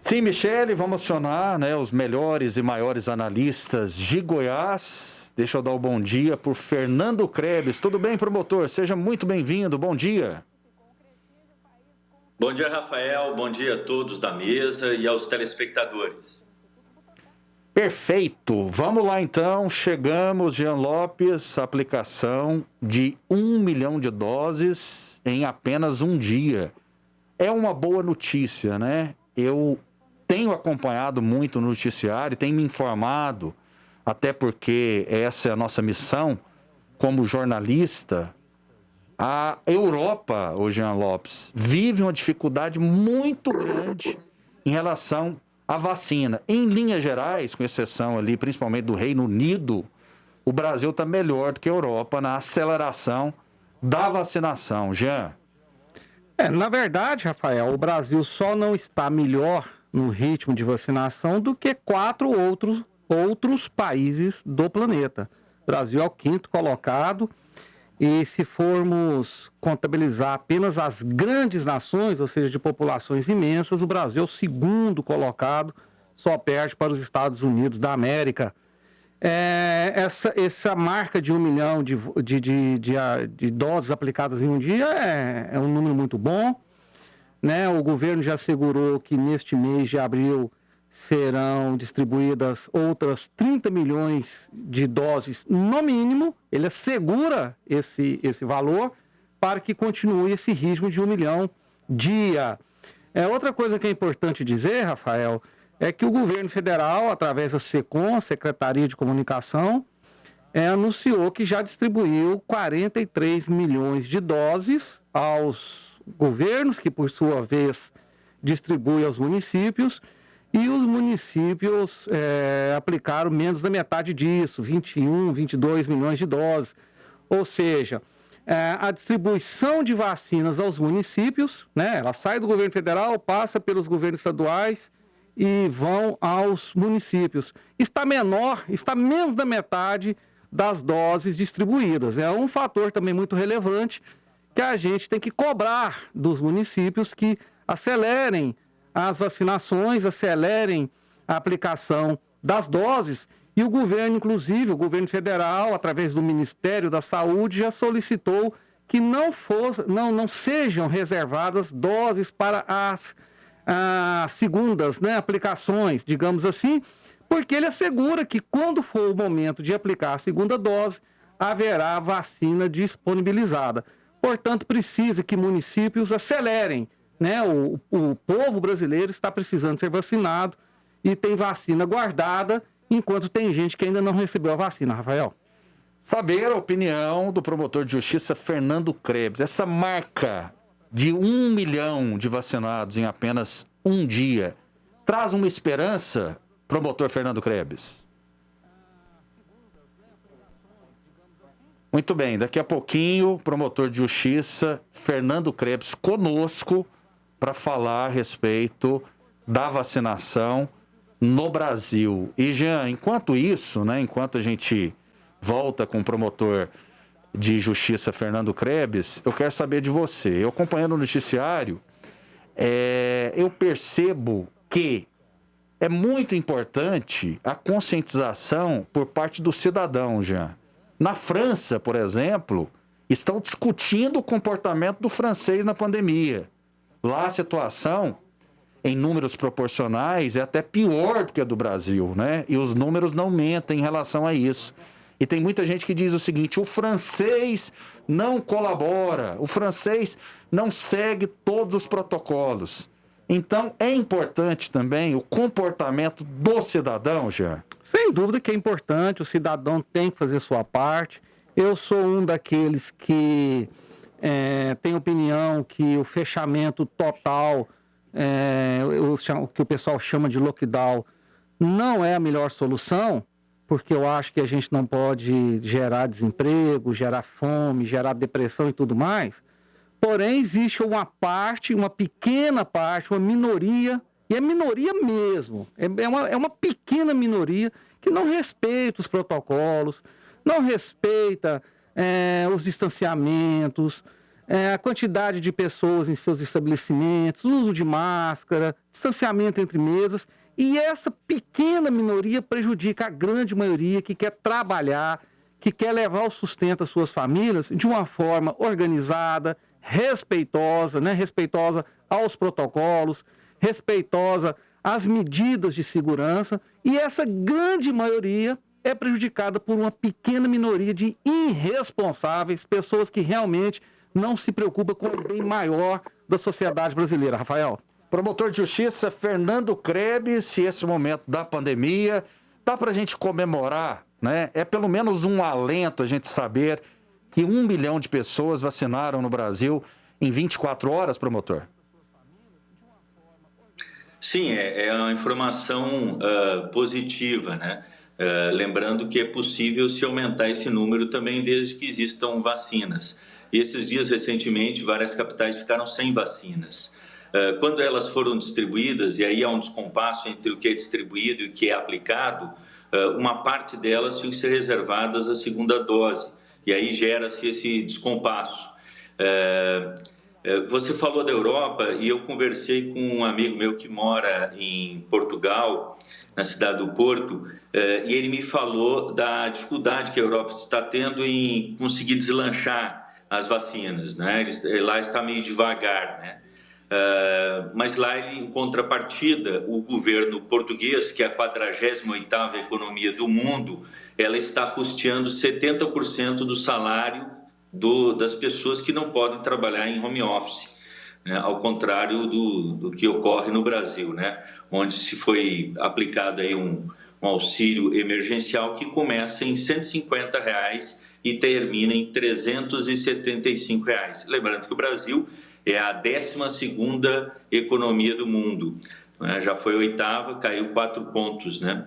Sim, Michele, vamos acionar, né, os melhores e maiores analistas de Goiás. Deixa eu dar o bom dia por Fernando Krebs. Tudo bem, promotor? Seja muito bem-vindo. Bom dia. Bom dia, Rafael. Bom dia a todos da mesa e aos telespectadores. Perfeito. Vamos lá, então. Chegamos, Jean Lopes, aplicação de 1 milhão de doses em apenas um dia. É uma boa notícia, né? Eu tenho acompanhado muito no noticiário, tenho me informado, até porque essa é a nossa missão como jornalista. A Europa, o Jean Lopes, vive uma dificuldade muito grande em relação à vacina. Em linhas gerais, com exceção ali, principalmente do Reino Unido, o Brasil está melhor do que a Europa na aceleração da vacinação. Jean. Na verdade, Rafael, o Brasil só não está melhor no ritmo de vacinação do que 4 outros países do planeta. O Brasil é o 5º colocado e se formos contabilizar apenas as grandes nações, ou seja, de populações imensas, o Brasil é o 2º colocado, só perde para os Estados Unidos da América. Essa marca de 1 milhão de doses aplicadas em um dia é um número muito bom, né? O governo já assegurou que neste mês de abril serão distribuídas outras 30 milhões de doses no mínimo. Ele assegura esse valor para que continue esse ritmo de 1 milhão dia. Outra coisa que é importante dizer, Rafael, é que o governo federal, através da SECOM, Secretaria de Comunicação, anunciou que já distribuiu 43 milhões de doses aos governos, que por sua vez distribui aos municípios, e os municípios aplicaram menos da metade disso, 21, 22 milhões de doses. Ou seja, a distribuição de vacinas aos municípios, né, ela sai do governo federal, passa pelos governos estaduais e vão aos municípios. Está menos da metade das doses distribuídas. É um fator também muito relevante que a gente tem que cobrar dos municípios que acelerem as vacinações, acelerem a aplicação das doses. E o governo, inclusive, o governo federal, através do Ministério da Saúde, já solicitou que não sejam reservadas doses para as segundas, né, aplicações, digamos assim, porque ele assegura que quando for o momento de aplicar a segunda dose, haverá vacina disponibilizada. Portanto, precisa que municípios acelerem, né? O povo brasileiro está precisando ser vacinado e tem vacina guardada, enquanto tem gente que ainda não recebeu a vacina, Rafael. Saber a opinião do promotor de justiça Fernando Krebs. Essa marca de 1 milhão de vacinados em apenas um dia traz uma esperança, promotor Fernando Krebs? Muito bem, daqui a pouquinho, o promotor de justiça Fernando Krebs conosco para falar a respeito da vacinação no Brasil. E, Jean, enquanto isso, né, enquanto a gente volta com o promotor de justiça Fernando Krebs, eu quero saber de você. Eu acompanhando o noticiário, eu percebo que é muito importante a conscientização por parte do cidadão, Jean. Na França, por exemplo, estão discutindo o comportamento do francês na pandemia. Lá a situação, em números proporcionais, é até pior do que a do Brasil, né? E os números não mentem em relação a isso. E tem muita gente que diz o seguinte: o francês não colabora, o francês não segue todos os protocolos. Então, é importante também o comportamento do cidadão, Jean? Sem dúvida que é importante, o cidadão tem que fazer sua parte. Eu sou um daqueles que tem opinião que o fechamento total, o que o pessoal chama de lockdown, não é a melhor solução, porque eu acho que a gente não pode gerar desemprego, gerar fome, gerar depressão e tudo mais. Porém, existe uma pequena parte, uma minoria, e é minoria mesmo, é uma pequena minoria que não respeita os protocolos, não respeita os distanciamentos, a quantidade de pessoas em seus estabelecimentos, uso de máscara, distanciamento entre mesas, e essa pequena minoria prejudica a grande maioria que quer trabalhar, que quer levar o sustento às suas famílias de uma forma organizada, respeitosa, né? Respeitosa aos protocolos, respeitosa às medidas de segurança, e essa grande maioria é prejudicada por uma pequena minoria de irresponsáveis, pessoas que realmente não se preocupam com o bem maior da sociedade brasileira. Rafael. Promotor de Justiça Fernando Krebs, e esse momento da pandemia, dá para a gente comemorar, né? É pelo menos um alento a gente saber que 1 milhão de pessoas vacinaram no Brasil em 24 horas, promotor? Sim, é uma informação positiva, né? Lembrando que é possível se aumentar esse número também desde que existam vacinas. E esses dias, recentemente, várias capitais ficaram sem vacinas. Quando elas foram distribuídas, e aí há um descompasso entre o que é distribuído e o que é aplicado, uma parte delas tinham que ser reservadas à segunda dose, e aí gera-se esse descompasso. Você falou da Europa, e eu conversei com um amigo meu que mora em Portugal, na cidade do Porto, e ele me falou da dificuldade que a Europa está tendo em conseguir deslanchar as vacinas, né? Lá está meio devagar, né? Mas lá, em contrapartida, o governo português, que é a 48ª economia do mundo, ela está custeando 70% do salário das pessoas que não podem trabalhar em home office, né? Ao contrário do que ocorre no Brasil, né? Onde se foi aplicado aí um auxílio emergencial que começa em R$ 150 e termina em R$ 375. Lembrando que o Brasil é a 12ª economia do mundo, né? Já foi a 8ª, caiu 4 pontos, né?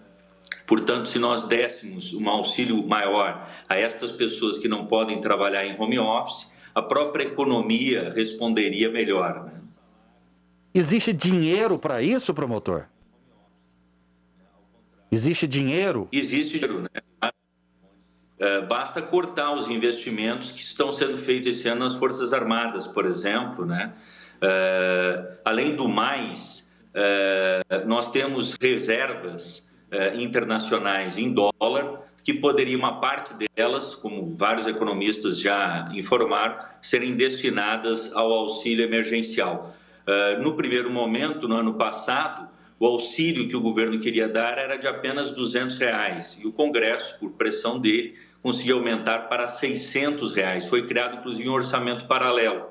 Portanto, se nós dessemos um auxílio maior a estas pessoas que não podem trabalhar em home office, a própria economia responderia melhor, né? Existe dinheiro para isso, promotor? Existe dinheiro? Existe dinheiro, né? Basta cortar os investimentos que estão sendo feitos esse ano nas Forças Armadas, por exemplo, né? Além do mais, nós temos reservas internacionais em dólar, que poderia uma parte delas, como vários economistas já informaram, serem destinadas ao auxílio emergencial. No primeiro momento, no ano passado, o auxílio que o governo queria dar era de apenas R$ 200, e o Congresso, por pressão dele, conseguiu aumentar para R$ 600. Foi criado, inclusive, um orçamento paralelo.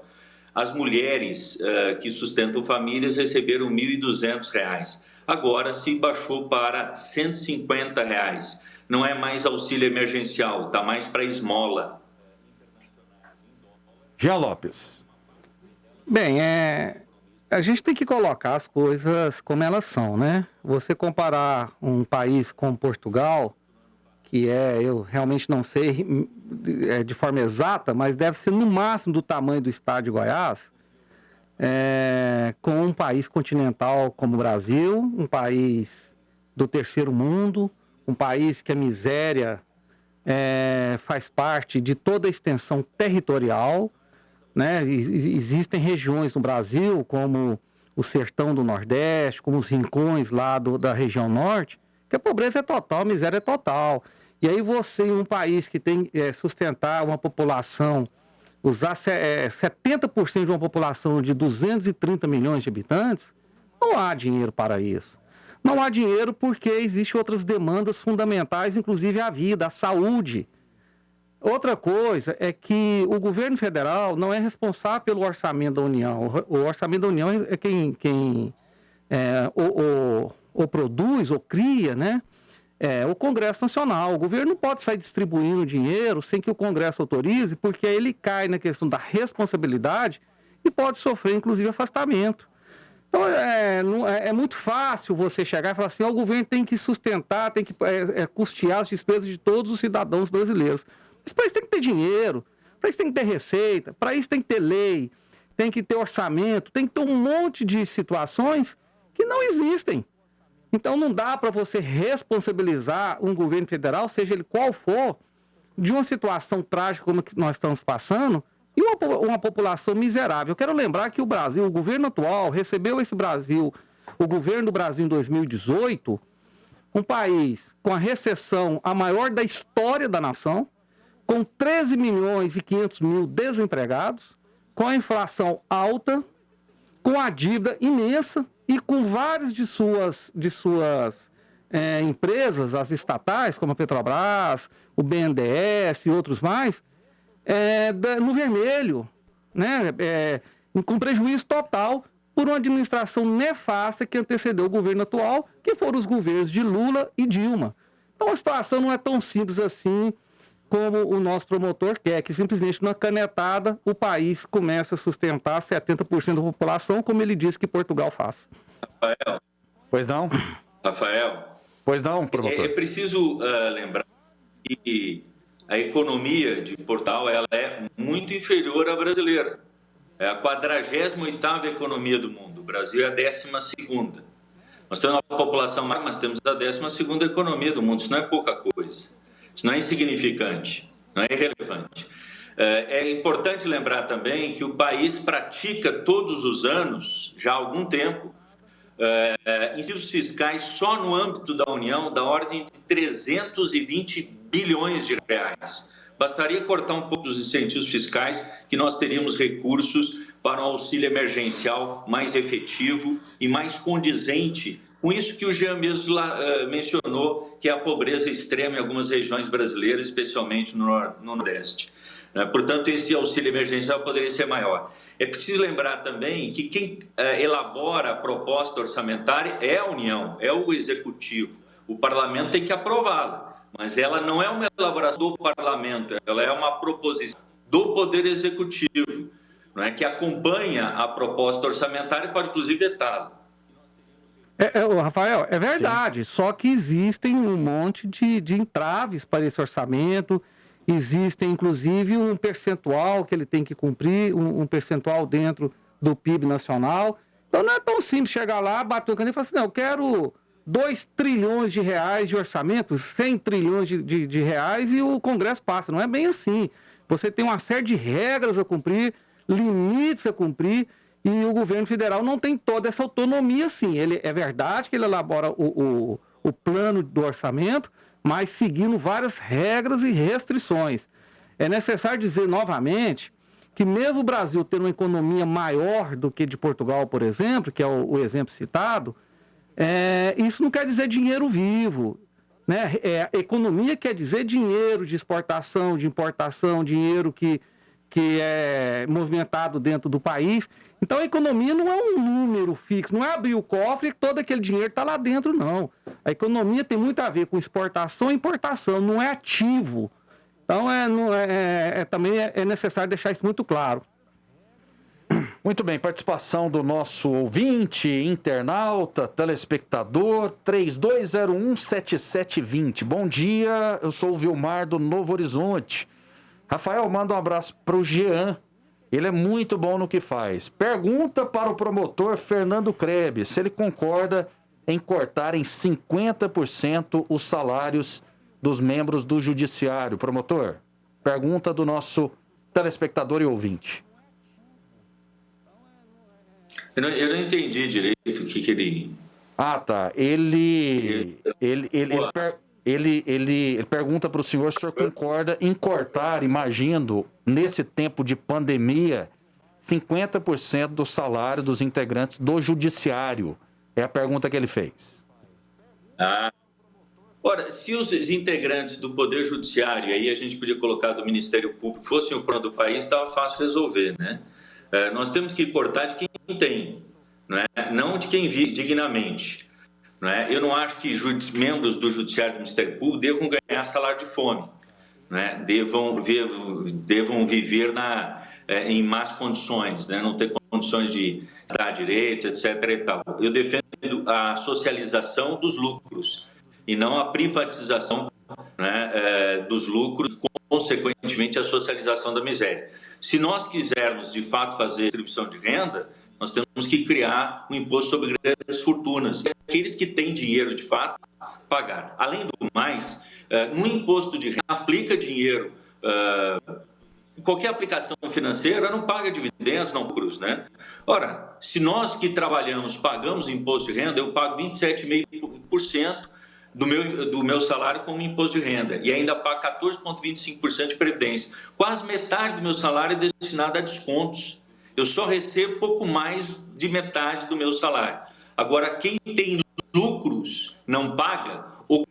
As mulheres que sustentam famílias receberam R$ 1.200. Agora se baixou para R$ 150. Não é mais auxílio emergencial, está mais para esmola. Jean Lopes. Bem, a gente tem que colocar as coisas como elas são, né? Você comparar um país como Portugal, que eu realmente não sei de forma exata, mas deve ser no máximo do tamanho do estado de Goiás, com um país continental como o Brasil, um país do terceiro mundo, um país que a miséria faz parte de toda a extensão territorial, né? Existem regiões no Brasil, como o sertão do Nordeste, como os rincões lá da região Norte, que a pobreza é total, a miséria é total. E aí você, em um país que tem sustentar uma população, usar 70% de uma população de 230 milhões de habitantes, não há dinheiro para isso. Não há dinheiro porque existem outras demandas fundamentais, inclusive a vida, a saúde. Outra coisa é que o governo federal não é responsável pelo orçamento da União. O orçamento da União é quem ou produz ou cria, né? O Congresso Nacional. O governo não pode sair distribuindo dinheiro sem que o Congresso autorize, porque aí ele cai na questão da responsabilidade e pode sofrer, inclusive, afastamento. Então, é muito fácil você chegar e falar assim, o governo tem que sustentar, tem que custear as despesas de todos os cidadãos brasileiros. Mas para isso tem que ter dinheiro, para isso tem que ter receita, para isso tem que ter lei, tem que ter orçamento, tem que ter um monte de situações que não existem. Então não dá para você responsabilizar um governo federal, seja ele qual for, de uma situação trágica como que nós estamos passando, e uma população miserável. Eu quero lembrar que o Brasil, o governo atual, recebeu o governo do Brasil em 2018, um país com a recessão a maior da história da nação, com 13 milhões e 500 mil desempregados, com a inflação alta, com a dívida imensa e com várias de suas empresas, as estatais, como a Petrobras, o BNDES e outros mais, no vermelho, né? Com prejuízo total por uma administração nefasta que antecedeu o governo atual, que foram os governos de Lula e Dilma. Então a situação não é tão simples assim como o nosso promotor quer, que simplesmente numa canetada o país começa a sustentar 70% da população, como ele disse que Portugal faz. Rafael. Pois não? Rafael. Pois não, promotor. É preciso lembrar que a economia de Portugal ela é muito inferior à brasileira. É a 48ª economia do mundo. O Brasil é a 12ª. Nós temos uma população maior, mas temos a 12ª economia do mundo. Isso não é pouca coisa. Isso não é insignificante, não é irrelevante. É importante lembrar também que o país pratica todos os anos, já há algum tempo, incentivos fiscais só no âmbito da União da ordem de 320 bilhões de reais. Bastaria cortar um pouco dos incentivos fiscais que nós teríamos recursos para um auxílio emergencial mais efetivo e mais condizente com isso que o Jean mesmo mencionou, que é a pobreza extrema em algumas regiões brasileiras, especialmente no Nordeste. Portanto, esse auxílio emergencial poderia ser maior. É preciso lembrar também que quem elabora a proposta orçamentária é a União, é o Executivo. O Parlamento tem que aprová-la, mas ela não é uma elaboração do Parlamento, ela é uma proposição do Poder Executivo, não é, que acompanha a proposta orçamentária e pode, inclusive, vetá-la. Rafael, é verdade, sim. Só que existem um monte de entraves para esse orçamento, existe inclusive um percentual que ele tem que cumprir, um percentual dentro do PIB nacional. Então não é tão simples chegar lá, bater o caneta e falar assim, não, eu quero 2 trilhões de reais de orçamento, 100 trilhões de reais e o Congresso passa. Não é bem assim. Você tem uma série de regras a cumprir, limites a cumprir, e o governo federal não tem toda essa autonomia, sim. É verdade que ele elabora o plano do orçamento, mas seguindo várias regras e restrições. É necessário dizer novamente que mesmo o Brasil tendo uma economia maior do que de Portugal, por exemplo, que é o exemplo citado, isso não quer dizer dinheiro vivo. Né? Economia quer dizer dinheiro de exportação, de importação, dinheiro que é movimentado dentro do país. Então, a economia não é um número fixo, não é abrir o cofre e todo aquele dinheiro está lá dentro, não. A economia tem muito a ver com exportação e importação, não é ativo. Então, também é necessário deixar isso muito claro. Muito bem, participação do nosso ouvinte, internauta, telespectador, 3201-7720. Bom dia, eu sou o Vilmar do Novo Horizonte. Rafael, manda um abraço para o Jean. Ele é muito bom no que faz. Pergunta para o promotor Fernando Krebs se ele concorda em cortar em 50% os salários dos membros do Judiciário. Promotor, pergunta do nosso telespectador e ouvinte. Eu não entendi direito o que ele... Ah, tá. Ele pergunta para o senhor se o senhor concorda em cortar, imagino, nesse tempo de pandemia, 50% do salário dos integrantes do Judiciário. É a pergunta que ele fez. Ora, se os integrantes do Poder Judiciário, aí a gente podia colocar do Ministério Público, fossem o plano do país, estava fácil resolver, né? Nós temos que cortar de quem tem, não de quem vive dignamente. Eu não acho que membros do Judiciário e do Ministério Público devam ganhar salário de fome, devam viver em más condições, não ter condições de dar direito, etc. E tal. Eu defendo a socialização dos lucros e não a privatização dos lucros e, consequentemente, a socialização da miséria. Se nós quisermos, de fato, fazer distribuição de renda, nós temos que criar um imposto sobre grandes fortunas. Aqueles que têm dinheiro, de fato, pagar. Além do mais, no imposto de renda, aplica dinheiro qualquer aplicação financeira não paga dividendos, não lucros, né? Ora, se nós que trabalhamos pagamos imposto de renda, eu pago 27,5% do meu salário como imposto de renda e ainda pago 14,25% de previdência. Quase metade do meu salário é destinado a descontos. Eu só recebo pouco mais de metade do meu salário. Agora, quem tem lucros não paga, ou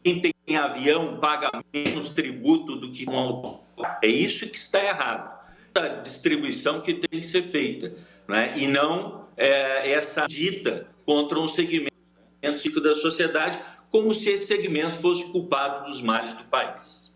quem tem avião paga menos tributo do que um autônomo. É isso que está errado. A distribuição que tem que ser feita, né? E não essa dita contra um segmento da sociedade, como se esse segmento fosse culpado dos males do país.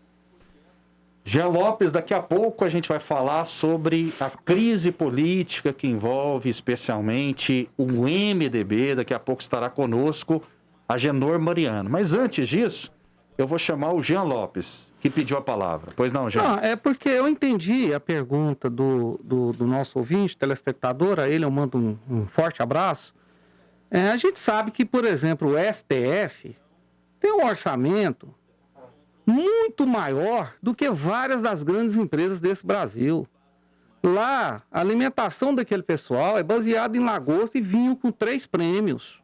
Jean Lopes, daqui a pouco a gente vai falar sobre a crise política que envolve especialmente o MDB. Daqui a pouco estará conosco a Genor Mariano. Mas antes disso, eu vou chamar o Jean Lopes, que pediu a palavra. Pois não, Jean? Não, é porque eu entendi a pergunta do nosso ouvinte, telespectador. A ele eu mando um forte abraço. A gente sabe que, por exemplo, o STF tem um orçamento muito maior do que várias das grandes empresas desse Brasil. Lá, a alimentação daquele pessoal é baseada em lagosta e vinho com 3 prêmios.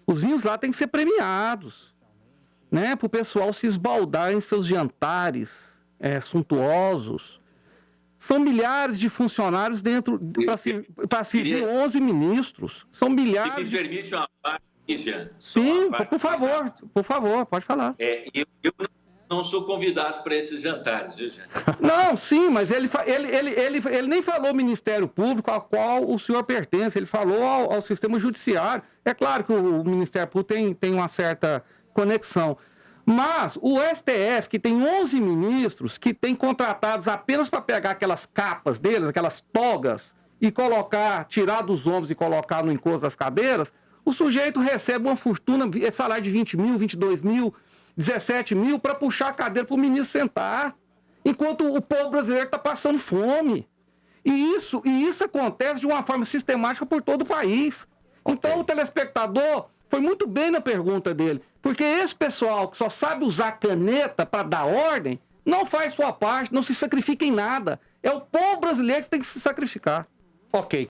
Os vinhos lá têm que ser premiados, né? Para o pessoal se esbaldar em seus jantares suntuosos. São milhares de funcionários dentro para servir 11 ministros. São milhares. Se me permite uma parte, Jean? Sim, por favor, pode falar. Eu não sou convidado para esses jantares, viu, Jean? Não, sim, mas ele nem falou Ministério Público ao qual o senhor pertence, ele falou ao sistema judiciário. É claro que o Ministério Público tem uma certa conexão. Mas o STF, que tem 11 ministros, que tem contratados apenas para pegar aquelas capas deles, aquelas togas, e tirar dos ombros e colocar no encosto das cadeiras, o sujeito recebe uma fortuna, salário de 20 mil, 22 mil, 17 mil, para puxar a cadeira para o ministro sentar, enquanto o povo brasileiro está passando fome. E isso acontece de uma forma sistemática por todo o país. Então o telespectador foi muito bem na pergunta dele, porque esse pessoal que só sabe usar caneta para dar ordem, não faz sua parte, não se sacrifica em nada. É o povo brasileiro que tem que se sacrificar. Ok.